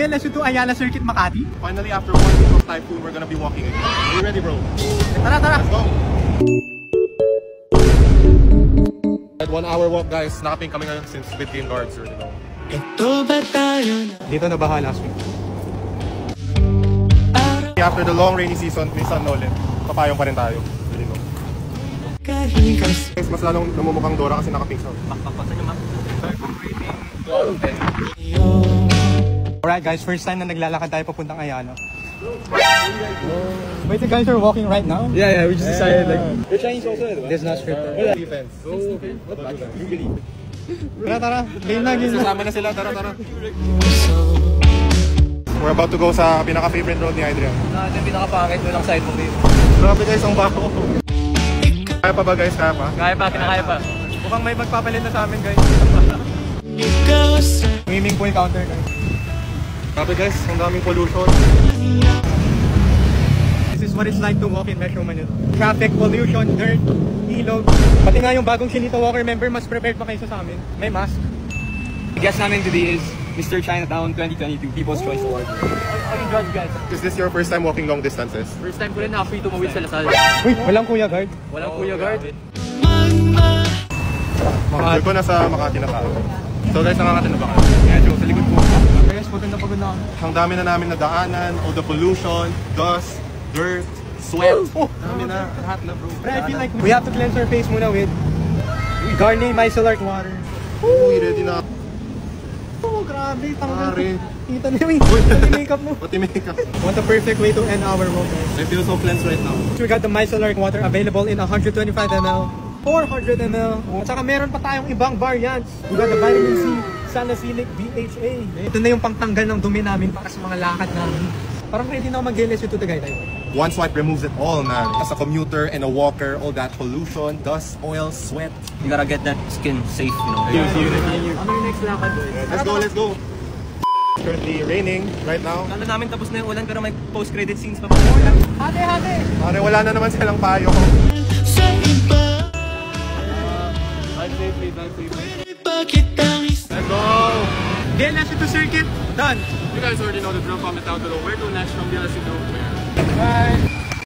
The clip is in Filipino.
Let's do Ayala Circuit Makati. Finally, after 1 week of typhoon, we're gonna be walking again. Are you ready, bro? Tara, tara! Let's go! At 1 hour walk, guys. Nakaping kami ngayon since between guards, you know. Dito na baha last week. After the long rainy season, minsan na ulit. Papayong pa rin tayo. You know. Guys, mas lalong namumukhang Dora kasi nakaping sa Alright guys, first time na naglalakad tayo papuntang Ayala. Wait, the guys are walking right now? Yeah, we just decided like... Your Chinese also, This is not straight. defense. So, you believe. Tara, tara. Game na, game na. Kasama na sila, tara. We're about to go sa pinaka-favorite road ni Adrian. Ito yung pinaka-pangit mo lang side mo, babe. Grabe guys, ang baho. Kaya pa ba guys? Kaya pa? Kaya pa, kinakaya pa. Mukhang may magpapalit na sa amin guys. Swimming pool counter guys. Grabe guys, ang daming pollution. This is what it's like to walk in Metro Manila. Traffic, pollution, dirt, ilog. Pati nga yung bagong Chinito Walker member, mas prepared pa kaysa sa amin. May mask. Guest namin today is Mr. Chinatown 2022 People's Choice Award. How you judge, guys? Is this your first time walking long distances? First time ko rin na free tumawid sa Lasal. Uy, walang kuya guard. Walang kuya guard. Makati. Ko na sa Makati na tayo. So guys, nakakati na ba kayo? Medyo, sa likod po. Guys, pagod na pagod na ako. Ang dami na namin nadaanan, all the pollution, dust, dirt, sweat. Dami na, lahat na bro. But I feel like we have to cleanse our face muna with Garnier Micellar Water. Uy, ready na. Oh, grabe. Pare. Kita niyo yung makeup mo. Pati makeup. What a perfect way to end our walk, guys. I feel so cleansed right now. We got the Micellar Water available in 125 ml, 400 ml. At saka meron pa tayong ibang variants. We got the Vitamin C, Salicylic, BHA. Ito na yung pangtanggal ng dumi namin para sa mga lakad namin. Parang ready na ako mag-LSU to the guy tayo. One swipe removes it all, man. As a commuter and a walker, all that pollution, dust, oil, sweat. You gotta get that skin safe, you know. Ano yung next lakad, boy? Let's go. It's currently raining right now. Kala namin tapos na yung ulan pero may post-credit scenes pa. Hati! Pare, wala na naman silang payo. Drive safely. Let's go! LSU to circuit, done! You guys already know the drill. Comment down below where to next from the LSU. Bye!